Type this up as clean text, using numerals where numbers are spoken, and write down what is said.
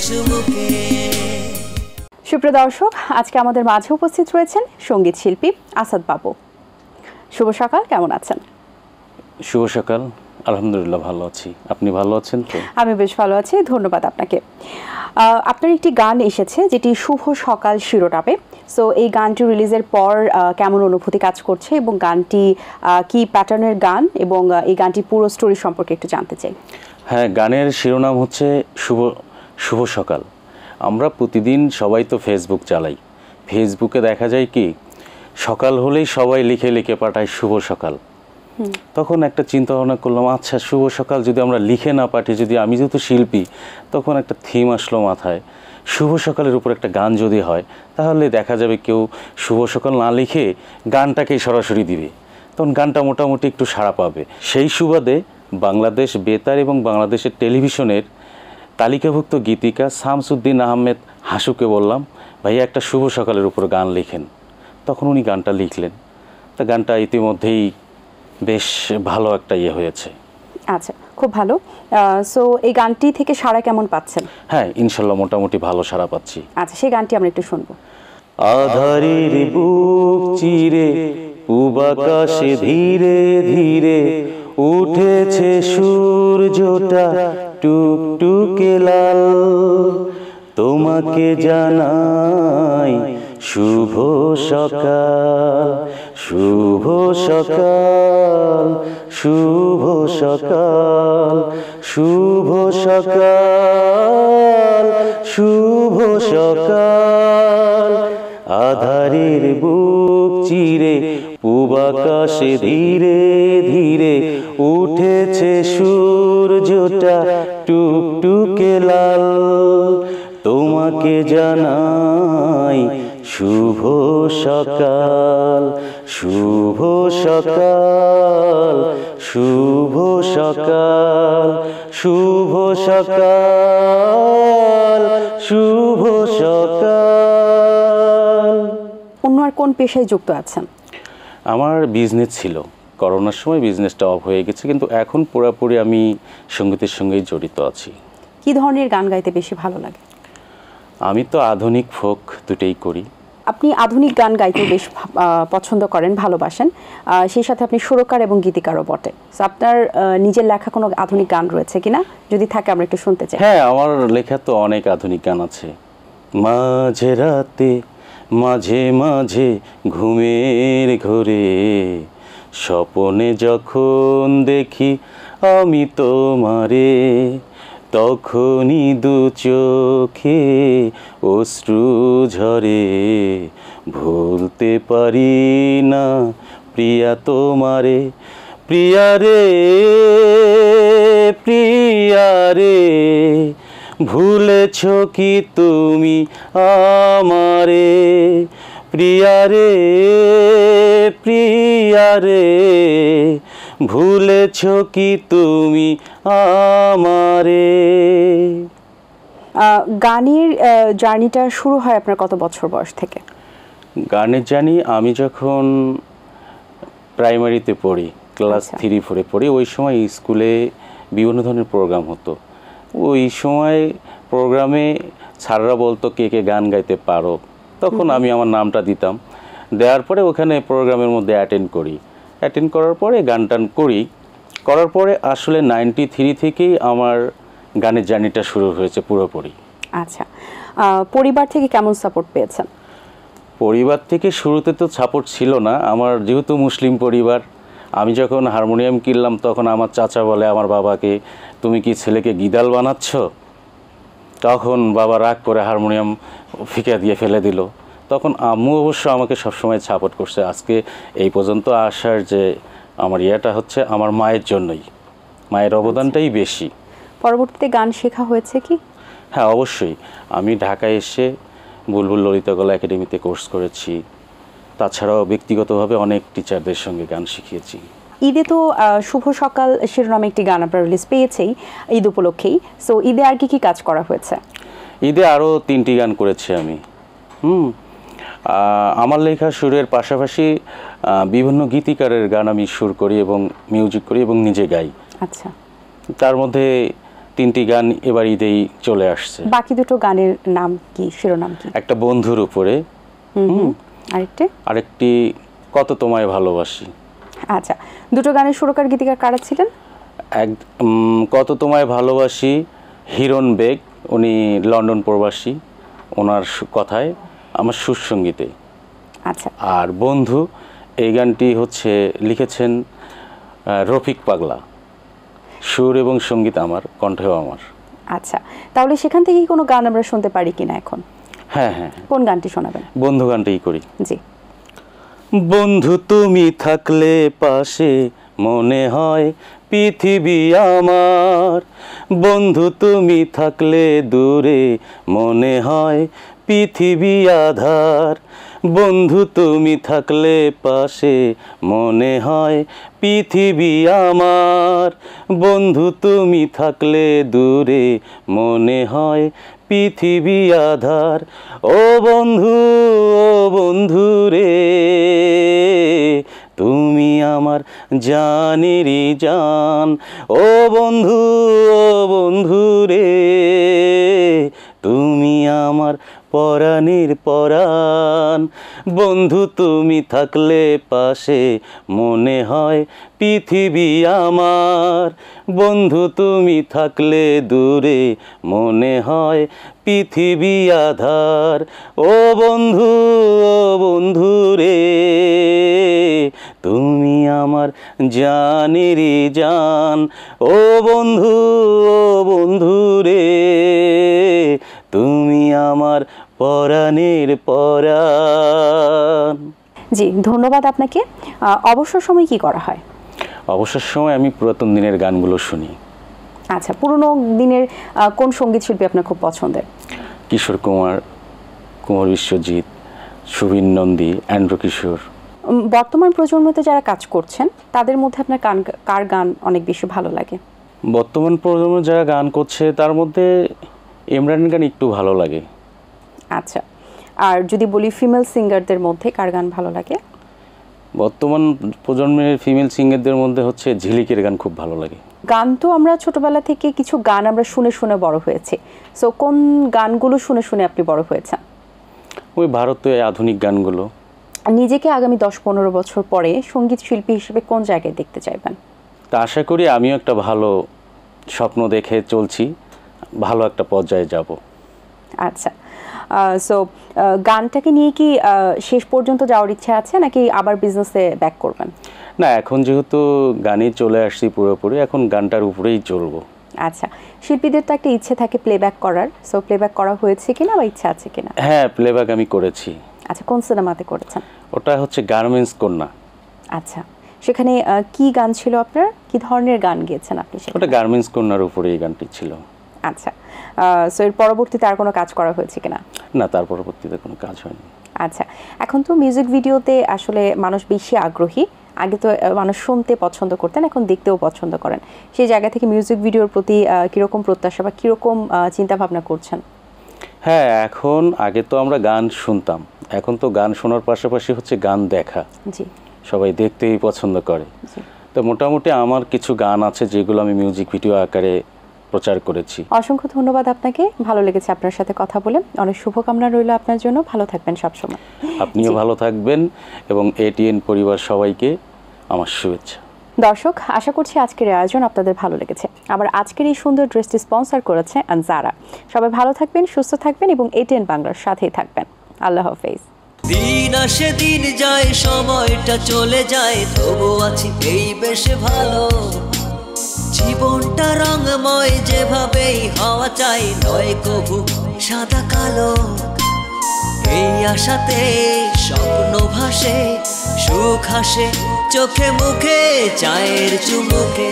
চুমুকে। সুপ্রিয় দর্শক, আজকে আমাদের মাঝে উপস্থিত রয়েছেন সঙ্গীত শিল্পী আসাদ বাবু। শুভ সকাল, কেমন আছেন? শুভ সকাল, আলহামদুলিল্লাহ ভালো আছি। আপনি ভালো আছেন তো? আমি বেশ ভালো আছি, ধন্যবাদ আপনাকে। আপনার একটি গান এসেছে যেটি শুভ সকাল শিরোনামে। সো এই গানটি রিলিজের পর কেমন অনুভূতি কাজ করছে এবং গানটি কি প্যাটার্নের গান এবং এই গানটির পুরো স্টোরি সম্পর্কে একটু জানতে চাই। হ্যাঁ, গানের শিরোনাম হচ্ছে শুভ সকাল। আমরা প্রতিদিন সবাই তো ফেসবুক চালাই। ফেসবুকে দেখা যায় কি সকাল হলেই সবাই লিখে লিখে পাঠায় শুভ সকাল। তখন একটা চিন্তা ভাবনা করলাম, আচ্ছা শুভ সকাল যদি আমরা লিখে না পাঠাই, যদি আমি যেহেতু শিল্পী, তখন একটা থিম আসলো মাথায়, শুভ সকালের উপর একটা গান যদি হয় তাহলে দেখা যাবে কেউ শুভ সকাল না লিখে গানটাকেই সরাসরি দিবে, তখন গানটা মোটামুটি একটু সাড়া পাবে। সেই সুবাদে বাংলাদেশ বেতার এবং বাংলাদেশের টেলিভিশনের তালিকাভুক্ত গীতিকা শামসুদ্দিন আহমেদ হাসুকে বললাম, ভাইয়া একটা শুভ সকালের উপর গান লিখেন। তখন উনি গানটা লিখলেন। তা গানটা ইতিমধ্যেই বেশ ভালো একটা হয়েছে। আচ্ছা, খুব ভালো। সো এই গানটি থেকে সাড়া কেমন পাচ্ছেন? হ্যাঁ, ইনশাল্লাহ মোটামুটি ভালো সাড়া পাচ্ছি। আচ্ছা, সেই গানটি আমরা একটু শুনবো। আধারের বুক চিরে পূব আকাশে ধীরে ধীরে উঠেছে সূর্যটা টুকটুকে লাল, তোমাকে জানাই শুভ সকাল, শুভ সকাল, শুভ সকাল, শুভ সকাল, শুভ সকাল। আধারের বুক চিরে পূব আকাশে ধীরে ধীরে উঠেছে সূর্যটা টুকটুকে লাল, তোমাকে জানাই শুভ সকাল, শুভ সকাল, শুভ সকাল, শুভ সকাল, শুভ সকাল। অন্য আর কোন পেশায় যুক্ত আছেন? আমার বিজনেস ছিল, করোনার সময় বিজনেসটা অফ হয়ে গেছে, কিন্তু এখন পুরোপুরি আমি সঙ্গীতের সঙ্গেই জড়িত আছি। কি ধরনের গান গাইতে বেশি ভালো লাগে? আমি তো আধুনিক ফোক দুটেই করি। আপনি আধুনিক গান গাইতে বেশ পছন্দ করেন, ভালোবাসেন, সেই সাথে আপনি সুরকার এবং গীতিকারও বটে। সো আপনার নিজের লেখা কোনো আধুনিক গান রয়েছে কিনা? যদি থাকে আমরা একটু শুনতে চাই। হ্যাঁ, আমার লেখা তো অনেক আধুনিক গান আছে। মাঝে রাতে মাঝে মাঝে ঘুমের ঘোরে স্বপনে যখন দেখি আমি তোমারে, তখনই দু চোখে অশ্রু ঝরে, ভুলতে পারি না প্রিয়া তোমারে, প্রিয়া রে, প্রিয়া রে, ভুলেছ কি তুমি আমারে, প্রিয়া রে, প্রিয়া রে, ভুলেছ কি তুমি আমারে। গানের জার্নিটা শুরু হয় আপনার কত বছর বয়স থেকে? গানের জার্নি আমি যখন প্রাইমারিতে পড়ি, ক্লাস 3-4 পড়ি, ওই সময় স্কুলে বিভিন্ন ধরনের প্রোগ্রাম হতো। ওই সময় প্রোগ্রামে স্যাররা বলতো কে কে গান গাইতে পারো, তখন আমি আমার নামটা দিতাম। দেওয়ার পরে ওখানে প্রোগ্রামের মধ্যে অ্যাটেন্ড করার পরে গান টান করার পরে আসলে 93 থেকেই আমার গানের জার্নিটা শুরু হয়েছে পুরোপুরি। আচ্ছা, পরিবার থেকে কেমন সাপোর্ট পেয়েছেন? পরিবার থেকে শুরুতে তো সাপোর্ট ছিল না। আমার যেহেতু মুসলিম পরিবার, আমি যখন হারমোনিয়াম কিনলাম তখন আমার চাচা বলে আমার বাবাকে, তুমি কি ছেলেকে গিদাল বানাচ্ছ? তখন বাবা রাগ করে হারমোনিয়াম ফিকে দিয়ে ফেলে দিল। তখন আম্মু অবশ্য আমাকে সবসময় সাপোর্ট করছে। আজকে এই পর্যন্ত আসার যে আমার ইয়েটা হচ্ছে আমার মায়ের জন্যই, মায়ের অবদানটাই বেশি। পরবর্তীতে গান শেখা হয়েছে কি? হ্যাঁ, অবশ্যই। আমি ঢাকায় এসে বুলবুল ললিতকলা একাডেমিতে কোর্স করেছি। তাছাড়াও ব্যক্তিগতভাবে অনেক টিচারদের সঙ্গে গান শিখিয়েছি। ঈদে তো শুভ সকাল শিরোনামে একটি গান আপনার রিলিজ পেয়েছেই ঈদ উপলক্ষেই। সো ঈদে আর কি কি কাজ করা হয়েছে? ঈদে আরও 3টি গান করেছি আমি। আমার লেখা সুরের পাশাপাশি বিভিন্ন গীতিকারের গান আমি সুর করি এবং মিউজিক করি এবং নিজে গাই। আচ্ছা, তার মধ্যে 3টি গান এবার ঈদেই চলে আসছে। বাকি দুটো গানের নাম কি, শিরোনাম কি? একটা বন্ধুর উপরে, আরেকটি কত তোমায় ভালোবাসি। আচ্ছা, দুটো গানের সুরকার গীতিকার কারা ছিলেন? কত তোমায় ভালোবাসি হিরণ বেগ, উনি লন্ডন প্রবাসী, ওনার কথায় আমার সুর সঙ্গীতে। আচ্ছা। আর বন্ধু এই গানটি হচ্ছে লিখেছেন রফিক পাগলা, সুর এবং সঙ্গীত আমার, কণ্ঠেও আমার। আচ্ছা, তাহলে সেখান থেকেই কোনো গান আমরা শুনতে পারি কিনা এখন? হ্যাঁ হ্যাঁ। কোন গানটি শোনাবেন? বন্ধু গানটাই করি। জি। বন্ধু তুমি থাকলে পাশে মনে হয় পৃথিবী আমার, বন্ধু তুমি থাকলে দূরে মনে হয় পৃথিবী আধার, বন্ধু তুমি থাকলে পাশে মনে হয় পৃথিবী আমার, বন্ধু তুমি থাকলে দূরে মনে হয় পৃথিবী আধার। ও বন্ধু, ও বন্ধু রে, তুমি আমার জানেরই জান। ও বন্ধু, ও বন্ধু রে, তুমি আমার পরাণের পরাণ, বন্ধু তুমি থাকলে পাশে মনে হয় পৃথিবী আমার, বন্ধু তুমি থাকলে দূরে মনে হয় পৃথিবী আধার। ও বন্ধু, ও বন্ধু রে, তুমি আমার জানেরই জান। ও বন্ধু, ও বন্ধু রে, তুমি আমার পরাণের পরাণ। জি, ধন্যবাদ আপনাকে। অবসর সময় কি করা হয়? অবসর সময় আমি পুরাতন দিনের গানগুলো শুনি। আচ্ছা, পুরনো দিনের কোন সঙ্গীত শিল্পী আপনার খুব পছন্দের? কিশোর কুমার, কুমার বিশ্বজিৎ, সুবীর নন্দী, অ্যান্ড্রু কিশোর। বর্তমান প্রজন্মতে যারা কাজ করছেন তাদের মধ্যে আপনার কার গান অনেক বেশি ভালো লাগে? বর্তমান প্রজন্ম যারা গান করছে তার মধ্যে ইমরানের গান একটু ভালো লাগে। আচ্ছা, আর যদি বলি ফিমেল সিঙ্গারদের মধ্যে কার গান ভালো লাগে? বর্তমান প্রজন্মের ফিমেল সিঙ্গারদের মধ্যে হচ্ছে ঝিলিকের গান খুব ভালো লাগে। গান তো আমরা ছোটবেলা থেকে কিছু গান আমরা শুনে শুনে বড় হয়েছে, সো কোন গানগুলো শুনে শুনে আপনি বড় হয়েছেন? ওই ভারতীয় আধুনিক গানগুলো। নিজেকে আগামী 10-15 বছর পরে সঙ্গীত শিল্পী হিসেবে কোন জায়গায় দেখতে চাইবেন? তা আশা করি আমিও একটা ভালো স্বপ্ন দেখে চলছি, ভালো একটা পর্যায়ে যাব। আচ্ছা, সো গানটাকে নিয়ে কি শেষ পর্যন্ত যাওয়ার ইচ্ছা আছে নাকি আবার বিজনেসে ব্যাক করবেন? না, এখন যেহেতু গানে চলে আসছি পুরোপুরি, এখন গানটার উপরেই চলবো। আচ্ছা, শিল্পীদের তো একটা ইচ্ছে থাকে প্লেব্যাক করার, সো প্লেব্যাক করা হয়েছে কিনা বা ইচ্ছা আছে কিনা? হ্যাঁ, প্লেব্যাক আমি করেছি। আচ্ছা, কোন সিনেমাতে করেছেন? ওটা হচ্ছে গার্মেন্টস কন্যা। আচ্ছা, সেখানে কি গান ছিল আপনার? কি ধরনের গান গেয়েছেন আপনি সেখানে? ওটা গার্মেন্টস কন্যার উপরে এই গানটি ছিল। আচ্ছা, সো এর পরবর্তীতে আর কোনো কাজ করা হয়েছে কিনা? না, তার পরবর্তীতে কোনো কাজ হয়নি। আচ্ছা, এখন তো মিউজিক ভিডিওতে আসলে মানুষ বেশি আগ্রহী। আগে তো মানুষ শুনতে পছন্দ করতেন, এখন দেখতেও পছন্দ করেন। সেই জায়গা থেকে মিউজিক ভিডিওর প্রতি কীরকম প্রত্যাশা বা কীরকম চিন্তা ভাবনা করছেন? হ্যাঁ, এখন আগে তো আমরা গান শুনতাম, এখন তো গান শোনার পাশাপাশি হচ্ছে গান দেখা। জি, সবাই দেখতেই পছন্দ করে। তো মোটামুটি আমার কিছু গান আছে যেগুলো আমি মিউজিক ভিডিও আকারে প্রচার করেছি। অসংখ্য ধন্যবাদ আপনাকে, ভালো লেগেছে আপনার সাথে কথা বলে। অনেক শুভকামনা রইল আপনার জন্য, ভালো থাকবেন সবসময়। আপনিও ভালো থাকবেন এবং এটিএন পরিবার সবাইকে আমার শুভেচ্ছা। দর্শক, আশা করছি আজকের আয়োজন আপনাদের ভালো লেগেছে। আবার আজকের এই সুন্দর ড্রেসটি স্পন্সর করেছে আনজারা। সবাই ভালো থাকবেন, সুস্থ থাকবেন এবং এটিএন বাংলার সাথেই থাকবেন। আল্লাহ হাফেজ। দিন আসে দিন যায়, সময়টা চলে যায়, তবু আছি এই বেশ ভালো। জীবনটা রঙময়, যেভাবেই হওয়া চাই, নয় কভু সাদা কালো। এই আশাতে স্বপ্ন ভাসে, সুখ হাসে চোখে মুখে, চায়ের চুমুকে।